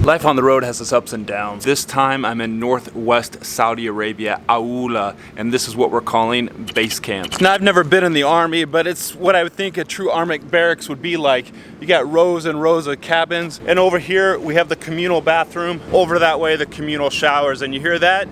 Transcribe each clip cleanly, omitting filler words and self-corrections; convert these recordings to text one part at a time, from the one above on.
Life on the road has its ups and downs. This time I'm in northwest Saudi Arabia, AlUla, and this is what we're calling base camp. Now, I've never been in the army, but it's what I would think a true army barracks would be like. You got rows and rows of cabins, and over here we have the communal bathroom. Over that way, the communal showers, and you hear that?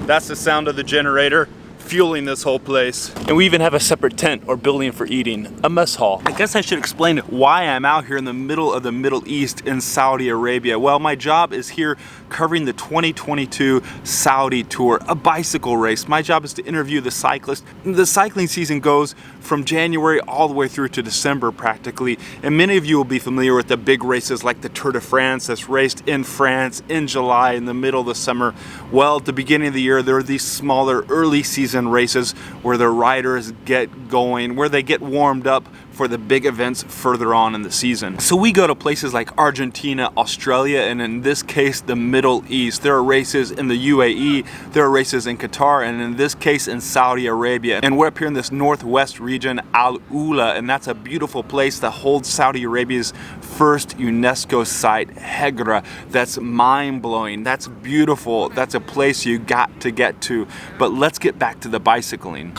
That's the sound of the generator fueling this whole place. And we even have a separate tent or building for eating, a mess hall. I guess I should explain why I'm out here in the middle of the Middle East in Saudi Arabia. Well, my job is here covering the 2022 Saudi Tour, a bicycle race. My job is to interview the cyclists. The cycling season goes from January all the way through to December practically, and many of you will be familiar with the big races like the Tour de France that's raced in France in July in the middle of the summer. Well, at the beginning of the year, there are these smaller early season races where the riders get going, where they get warmed up for the big events further on in the season. So we go to places like Argentina, Australia, and in this case, the Middle East. There are races in the UAE, there are races in Qatar, and in this case, in Saudi Arabia. And we're up here in this northwest region, AlUla, and that's a beautiful place that holds Saudi Arabia's first UNESCO site, Hegra. That's mind-blowing, that's beautiful, that's a place you got to get to. But let's get back to the bicycling.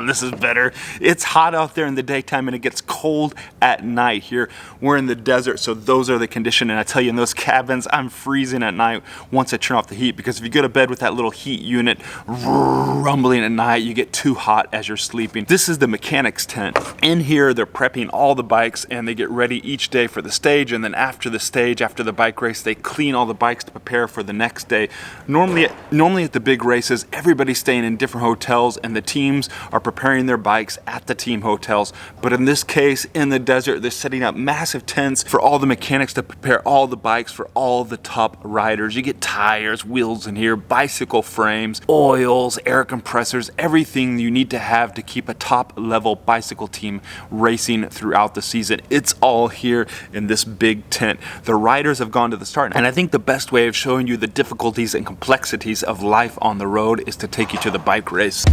This is better. It's hot out there in the daytime and it gets cold at night. Here we're in the desert, so those are the conditions, and I tell you, in those cabins I'm freezing at night once I turn off the heat, because if you go to bed with that little heat unit rumbling at night, you get too hot as you're sleeping. This is the mechanics tent. In here they're prepping all the bikes and they get ready each day for the stage, and then after the stage, after the bike race, they clean all the bikes to prepare for the next day. Normally at the big races, everybody's staying in different hotels and the teams are preparing their bikes at the team hotels, but in this case, in the desert, they're setting up massive tents for all the mechanics to prepare all the bikes for all the top riders. You get tires, wheels in here, bicycle frames, oils, air compressors, everything you need to have to keep a top level bicycle team racing throughout the season. It's all here in this big tent. The riders have gone to the start, and I think the best way of showing you the difficulties and complexities of life on the road is to take you to the bike race.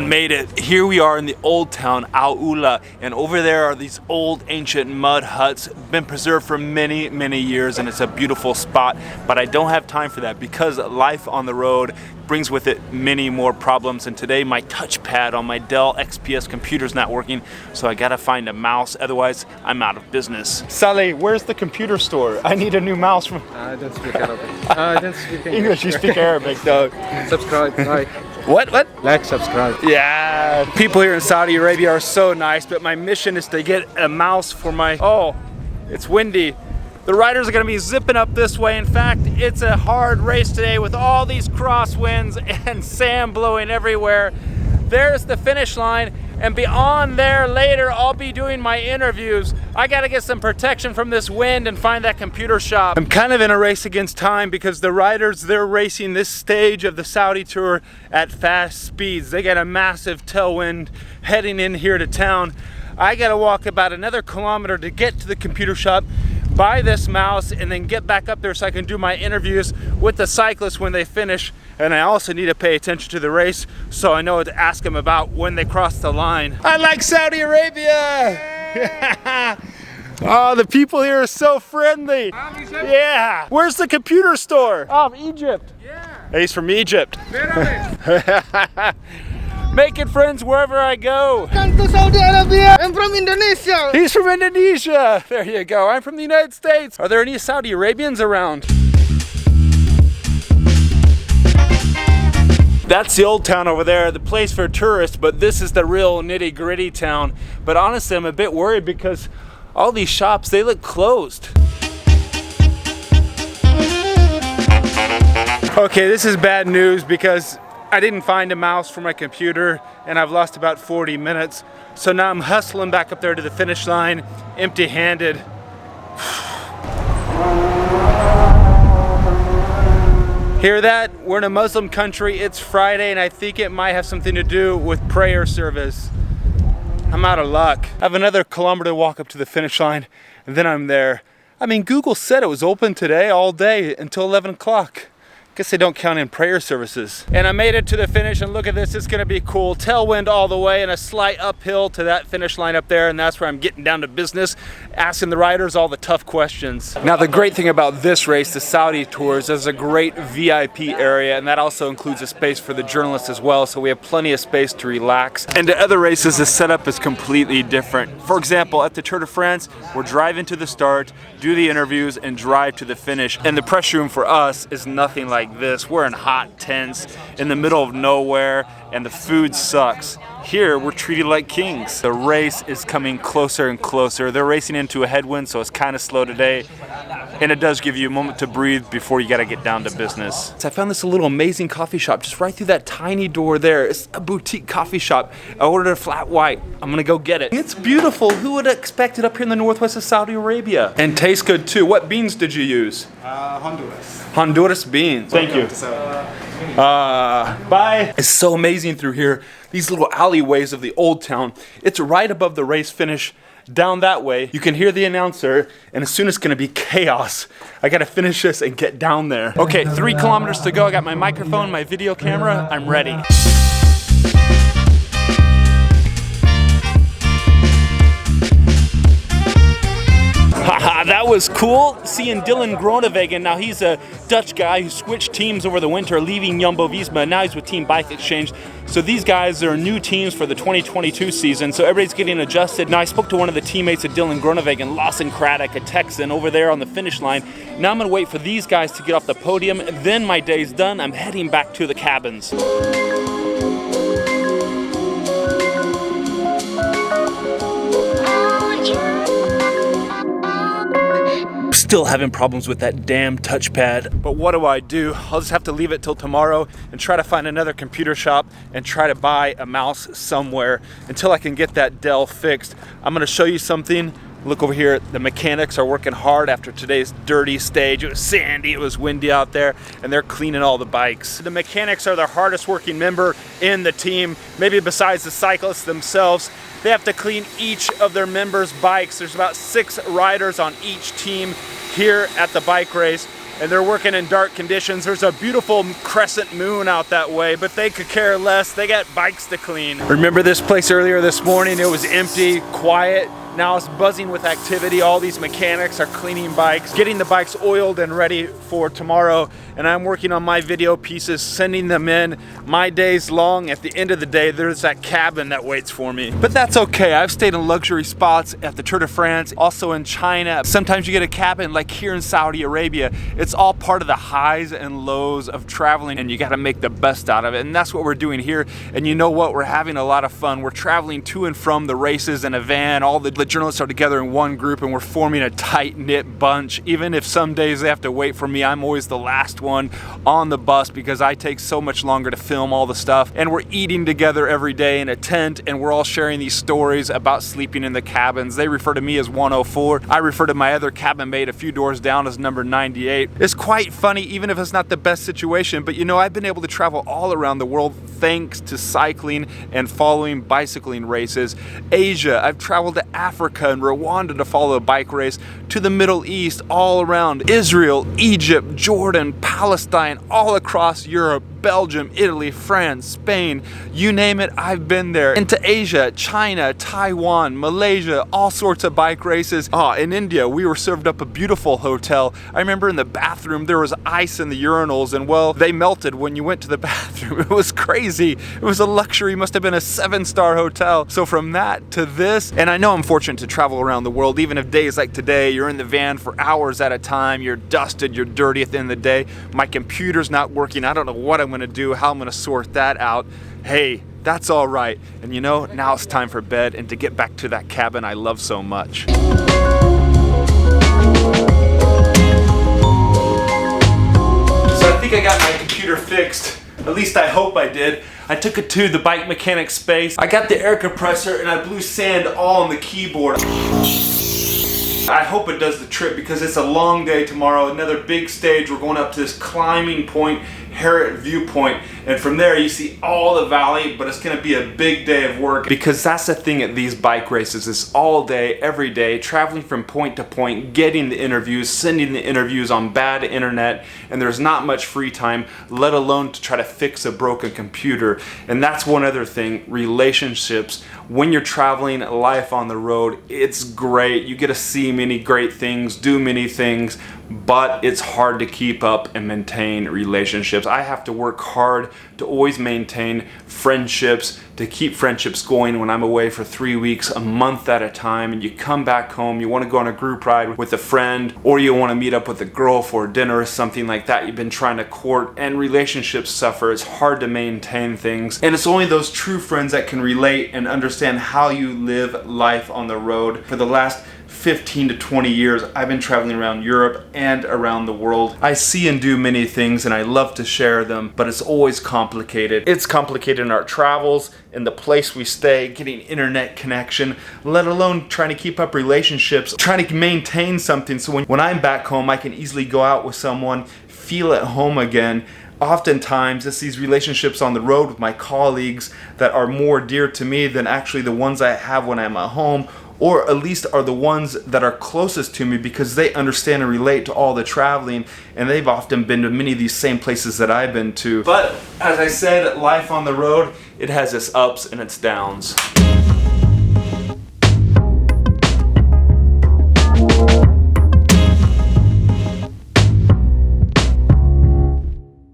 Made it. Here we are in the old town, AlUla, and over there are these old ancient mud huts, been preserved for many, many years, and it's a beautiful spot, but I don't have time for that because life on the road brings with it many more problems, and today my touchpad on my Dell XPS computer is not working, so I gotta find a mouse, otherwise I'm out of business. Saleh, where's the computer store? I need a new mouse from... I don't speak Arabic. I don't speak English. You speak Arabic though. Subscribe, like. What? Like, subscribe. Yeah, people here in Saudi Arabia are so nice, but my mission is to get a mouse for my... Oh, it's windy. The riders are gonna be zipping up this way. In fact, it's a hard race today with all these crosswinds and sand blowing everywhere. There's the finish line, and beyond there later I'll be doing my interviews. I gotta get some protection from this wind and find that computer shop. I'm kind of in a race against time because the riders, they're racing this stage of the Saudi Tour at fast speeds. They got a massive tailwind heading in here to town. I gotta walk about another kilometer to get to the computer shop, buy this mouse, and then get back up there so I can do my interviews with the cyclists when they finish. And I also need to pay attention to the race so I know what to ask them about when they cross the line. I like Saudi Arabia! Oh, the people here are so friendly. Yeah. Where's the computer store? Oh, Egypt. Yeah. He's from Egypt. Making friends wherever I go. Come to Saudi Arabia. I'm from Indonesia. He's from Indonesia. There you go. I'm from the United States. Are there any Saudi Arabians around? That's the old town over there, the place for tourists, but this is the real nitty-gritty town. But honestly, I'm a bit worried because all these shops, they look closed. Okay, this is bad news because I didn't find a mouse for my computer and I've lost about 40 minutes. So now I'm hustling back up there to the finish line, empty-handed. Hear that? We're in a Muslim country, it's Friday, and I think it might have something to do with prayer service. I'm out of luck. I have another kilometer to walk up to the finish line, and then I'm there. I mean, Google said it was open today all day until 11 o'clock. Guess they don't count in prayer services. And I made it to the finish, and look at this, it's gonna be cool. Tailwind all the way and a slight uphill to that finish line up there, and that's where I'm getting down to business, asking the riders all the tough questions. Now the great thing about this race, the Saudi Tours, there's a great VIP area, and that also includes a space for the journalists as well, so we have plenty of space to relax. And to other races, the setup is completely different. For example, at the Tour de France, we're driving to the start, do the interviews, and drive to the finish. And the press room for us is nothing like this. We're in hot tents in the middle of nowhere, and the food sucks. Here, we're treated like kings. The race is coming closer and closer. They're racing into a headwind, so it's kind of slow today. And it does give you a moment to breathe before you gotta get down to business. So I found this little amazing coffee shop just right through that tiny door there. It's a boutique coffee shop. I ordered a flat white. I'm gonna go get it. It's beautiful. Who would have expected up here in the northwest of Saudi Arabia? And tastes good too. What beans did you use? Honduras. Honduras beans. Thank you. Bye. It's so amazing through here. These little alleyways of the old town. It's right above the race finish. Down that way, you can hear the announcer, and as soon as it's gonna be chaos. I gotta finish this and get down there. Okay, 3 kilometers to go. I got my microphone, my video camera. I'm ready. Haha, that was cool seeing Dylan Groenewegen. Now he's a Dutch guy who switched teams over the winter, leaving Jumbo-Visma. Now he's with Team Bike Exchange. So these guys are new teams for the 2022 season. So everybody's getting adjusted. Now I spoke to one of the teammates of Dylan Groenewegen, Lawson Craddock, a Texan, over there on the finish line. Now I'm gonna wait for these guys to get off the podium. Then my day's done. I'm heading back to the cabins. Still having problems with that damn touchpad. But what do? I'll just have to leave it till tomorrow and try to find another computer shop and try to buy a mouse somewhere until I can get that Dell fixed. I'm gonna show you something. Look over here, the mechanics are working hard after today's dirty stage. It was sandy, it was windy out there, and they're cleaning all the bikes. The mechanics are the hardest working member in the team, maybe besides the cyclists themselves. They have to clean each of their members' bikes. There's about 6 riders on each team here at the bike race, and they're working in dark conditions. There's a beautiful crescent moon out that way, but they could care less. They got bikes to clean. Remember this place earlier this morning? It was empty, quiet. Now it's buzzing with activity. All these mechanics are cleaning bikes, getting the bikes oiled and ready for tomorrow. And I'm working on my video pieces, sending them in. My day's long. At the end of the day, there's that cabin that waits for me. But that's okay. I've stayed in luxury spots at the Tour de France, also in China. Sometimes you get a cabin like here in Saudi Arabia. It's all part of the highs and lows of traveling, and you gotta make the best out of it. And that's what we're doing here. And you know what? We're having a lot of fun. We're traveling to and from the races in a van. All the journalists are together in one group, and we're forming a tight-knit bunch. Even if some days they have to wait for me, I'm always the last one on the bus because I take so much longer to film all the stuff. And we're eating together every day in a tent, and we're all sharing these stories about sleeping in the cabins. They refer to me as 104. I refer to my other cabin mate a few doors down as number 98. It's quite funny, even if it's not the best situation, but you know, I've been able to travel all around the world thanks to cycling and following bicycling races. Asia, I've traveled to Africa and Rwanda to follow a bike race, to the Middle East, all around Israel, Egypt, Jordan, Palestine, all across Europe, Belgium, Italy, France, Spain, you name it, I've been there. Into Asia, China, Taiwan, Malaysia, all sorts of bike races. In India, we were served up a beautiful hotel. I remember in the bathroom, there was ice in the urinals, and well, they melted when you went to the bathroom. It was crazy. It was a luxury, must have been a 7-star hotel. So from that to this, and I know I'm fortunate to travel around the world, even if days like today, you're in the van for hours at a time, you're dusted, you're dirty at the end of the day, my computer's not working, I don't know what I'm gonna do, how I'm gonna sort that out. Hey, that's all right. And you know, now it's time for bed and to get back to that cabin I love so much. So I think I got my computer fixed. At least I hope I did. I took it to the bike mechanic space. I got the air compressor and I blew sand all on the keyboard. I hope it does the trip because it's a long day tomorrow, another big stage. We're going up to this climbing point, Harriet Viewpoint, and from there you see all the valley, but it's going to be a big day of work because that's the thing at these bike races. It's all day, every day, traveling from point to point, getting the interviews, sending the interviews on bad internet, and there's not much free time, let alone to try to fix a broken computer. And that's one other thing, relationships. When you're traveling, life on the road, it's great. You get to see many great things, do many things, but it's hard to keep up and maintain relationships. I have to work hard to always maintain friendships, to keep friendships going when I'm away for 3 weeks, a month at a time, and you come back home, you want to go on a group ride with a friend, or you want to meet up with a girl for dinner or something like that you've been trying to court, and relationships suffer. It's hard to maintain things, and it's only those true friends that can relate and understand how you live life on the road. For the last 15 to 20 years, I've been traveling around Europe and around the world. I see and do many things and I love to share them, but it's always complicated. It's complicated in our travels, in the place we stay, getting internet connection, let alone trying to keep up relationships, trying to maintain something so when I'm back home, I can easily go out with someone, feel at home again. Oftentimes, it's these relationships on the road with my colleagues that are more dear to me than actually the ones I have when I'm at home, or at least are the ones that are closest to me because they understand and relate to all the traveling, and they've often been to many of these same places that I've been to. But as I said, life on the road, it has its ups and its downs.